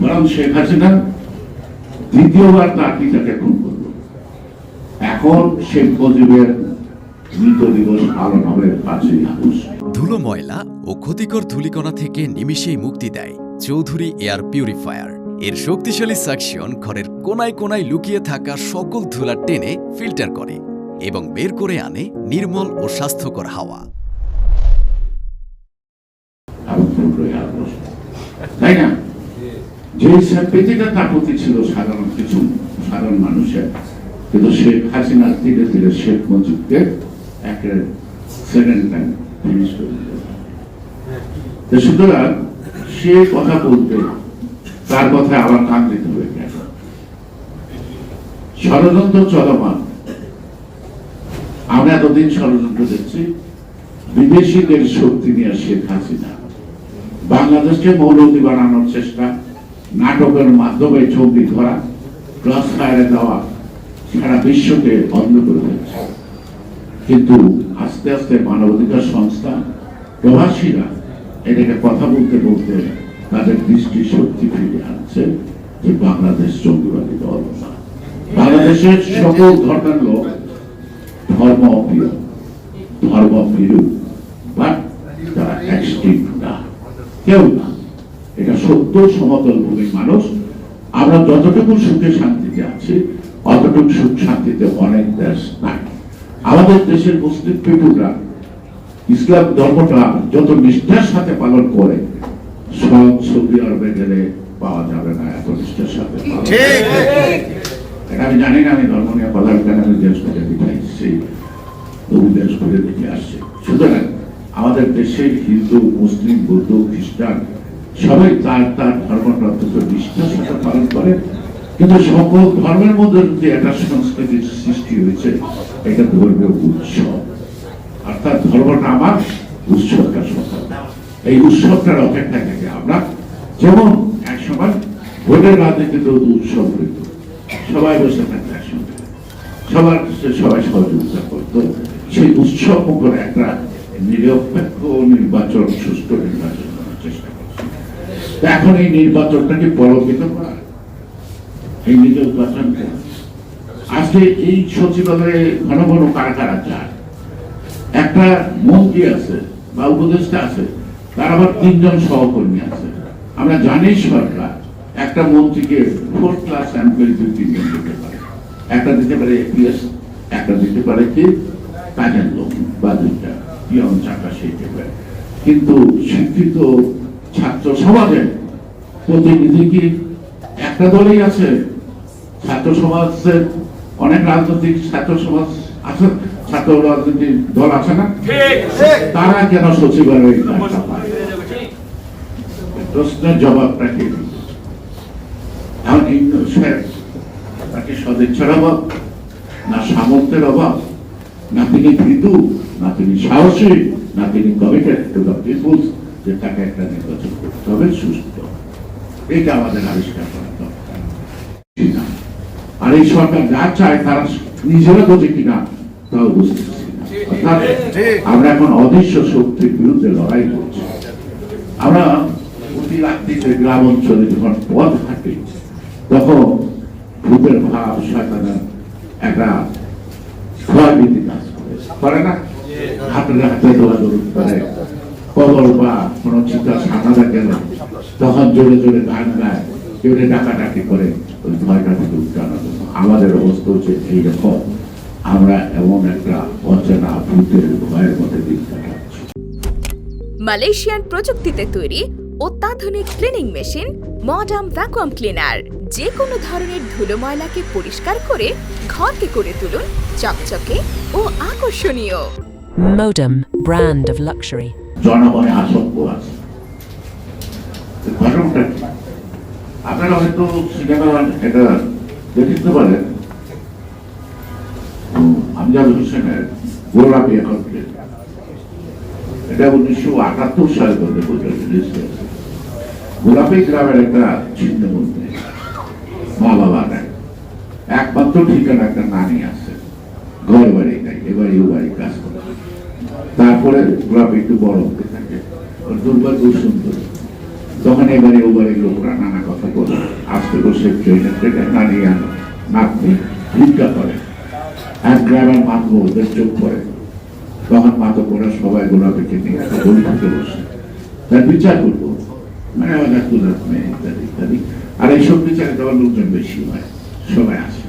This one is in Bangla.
বরং শেখ হাসিনা দ্বিতীয়বার তার পিতাকে খুন করল। এখন শেখ মুজিবের মৃত দিবস পালন হবে 5ই আগস্ট। ধুলো, ময়লা ও ক্ষতিকর ধূলিকণা থেকে নিমিষেই মুক্তি দেয় চৌধুরী এয়ার পিউরিফায়ার। এর শক্তিশালী সাকশন ঘরের কোনায় কোনায় লুকিয়ে থাকা সকল ধুলা টেনে ফিল্টার করে এবং বের করে আনে নির্মল ও স্বাস্থ্যকর হাওয়া। তাই না? যে পৃথিবীটা তার প্রতি ছিল সাধারণ মানুষের, কিন্তু শেখ হাসিনা ধীরে ধীরে শেখ মুজিবকে একটা সেকেন্ড টাইম ফিনিশ করে দিল। সুতরাং সে কথা বলতে তার কথায় আবার কান দিতে হবে কেন? ষড়যন্ত্র চলমান। আমরা এতদিন ষড়যন্ত্র দেখছি, বিদেশিদের শক্তি নিয়ে শেখ হাসিনা বাংলাদেশকে মৌলবাদী বানানোর চেষ্টা, নাটকের মাধ্যমে ছবি ধরা, ক্রস ফায়ারে দেওয়া, সারা বিশ্বকে বন্ধ করে দিচ্ছে। কিন্তু আস্তে আস্তে মানবাধিকার সংস্থা, প্রবাসীরা এটাকে কথা বলতে বলতে তাদের দৃষ্টি শক্তি ফিরে আনছে যে বাংলাদেশ জঙ্গিবাদী দল না। বাংলাদেশের সকল ধর্মের লোক ধর্মপ্রিয়, বাট তারা এক্সট্রিম না, কেউ না। এটা সত্য সমতল ভূমির মানুষ। আমরা যতটুকু সুখে শান্তিতে আছি, অতটুকু সুখ শান্তিতে অনেক দেশ নাই। আমাদের দেশের মুসলিম পিপুলরা ইসলাম ধর্মটা যত নিষ্ঠার সাথে পালন করে, সব সৌদি আরবে গেলে পাওয়া যাবে না এত নিষ্ঠার সাথে। আমি জানি না, আমি ধর্ম নিয়ে কথা কেন আমি দেশ করে দেখে আসছি, দেশ করে দেখে আসছি। সুতরাং আমাদের দেশের হিন্দু, মুসলিম, বৌদ্ধ, খ্রিস্টান সবাই তার তার ধর্মটা অত্যন্ত নিষ্ঠার সাথে পালন করে। কিন্তু সকল ধর্মের মধ্যে যে একটা সংস্কৃতির সৃষ্টি হয়েছে, এটা ধর্মীয় উৎসব। অর্থাৎ ধর্মটা আমার উৎসবটা সফল। এই উৎসবটার অপেক্ষা থেকে আমরা, যেমন এক সময় ভোটের রাজনীতিতে উৎসব হইত, সবাই বসে থাকতো একসঙ্গে, সবাই সহযোগিতা করতো। সেই উৎসব করে একটা নিরপেক্ষ নির্বাচন, সুষ্ঠু নির্বাচন করার চেষ্টা করছে। এখন এই নির্বাচনটাকে পরবিত করা, এই নির্বাচনটা আজকে এই সচিবালয়ে ঘন ঘন কারা কারা যায়, একটা মন্ত্রী আছে বা উপদেষ্টা আছে, তার আবার 3 জন সহকর্মী আছে। আমরা জানি সরকার একটা মন্ত্রীকে 4th ক্লাস এমপ্লয়ি 2-3 জন দিতে পারে, একটা দিতে পারে এপিএস, একটা দিতে পারে কি কাজের লোক বা 2টা পিয়ন, চাকা সেই পারে। কিন্তু শিক্ষিত ছাত্র সমাজের প্রতিনিধি কি একটা দলেই আছে? ছাত্র সমাজের অনেক রাজনৈতিক ছাত্র সমাজ আছে, ছাত্র রাজনৈতিক দল আছে না? তারা কেন সচিবালয়ে পায়? প্রশ্নের জবাবটা কে? তাকে সদিচ্ছার অভাব, না সামর্থ্যের অভাব, না তিনি ভীতু, না তিনি সাহসী, না তিনি কমিটেড টু দ্য পিপলস, যে তাকে একটা নির্বাচন করতে হবে সুস্থ। এটা আমাদের আবিষ্কার করা দরকার। আর এই সরকার যা চায় তারা নিজেরা বোঝে কিনা তাও বুঝতেছি না। অর্থাৎ আমরা এখন অদৃশ্য শক্তির বিরুদ্ধে লড়াই করছি। আমরা প্রতি রাত্রিতে গ্রাম অঞ্চলে যখন পথ হাঁটি, তখন ভূতের ভাব, শয়তানের একটা ভয়ভীতি কাজ করে না? হাতে হাতে দৌড়াদৌড়ি করে, কবল বা কোন চিন্তা সামনে গেল তখন জোরে জোরে গান গায়, কেউ ডাকাডাকি করে ওই ভয়টা থেকে উঠানোর জন্য। আমাদের অবস্থা হচ্ছে এইরকম, আমরা এমন একটা অচেনা ভূতের ভয়ের মধ্যে দিন কাটাচ্ছি। মালয়েশিয়ান প্রযুক্তিতে তৈরি অত্যাধুনিক cleaning machine modern vacuum cleaner যে কোনো ধরনের ধুলো ময়লাকে পরিষ্কার করে ঘরকে করে তুলুন চকচকে ও আকর্ষণীয়। Modem, brand of luxury. জনগণে আসক্ত আছে। ঘটনাটা আপনারা হয়তো সিনেমা এটা দেখতে পারেন, আমজাদ হোসেনের গোলাপি এখন, এটা 1978 সালে রিলিজ হয়েছে। গোলাপি গ্রামের একটা ছিন্ন মধ্যে মা বাবা নাই, একমাত্র ঠিকানা একটা নানি আছে, ঘর বাড়ি নাই, এবারে ও বাড়ি কাজ করে। তারপরে গোলাপি একটু বড় হতে থাকে, দুর্ভাগ্য সুন্দর, তখন এবারে ও বাড়ির লোকরা নানা কথা বলে বাসে বসে ট্রেনে ট্রেনে নানিয়ে আনো নাতনি ভিক্ষা করে, এক গ্রামের মাতব ওদের চোখ পড়ে, তখন মাতব ওরা সবাই গোলাপিকে নিয়ে গলি থেকে বসে তার বিচার করবো, মানে আমাদের তুলার মেয়ে ইত্যাদি ইত্যাদি। আর এইসব বিচারে দেওয়ার লোকজন বেশি হয়, সবাই আসে।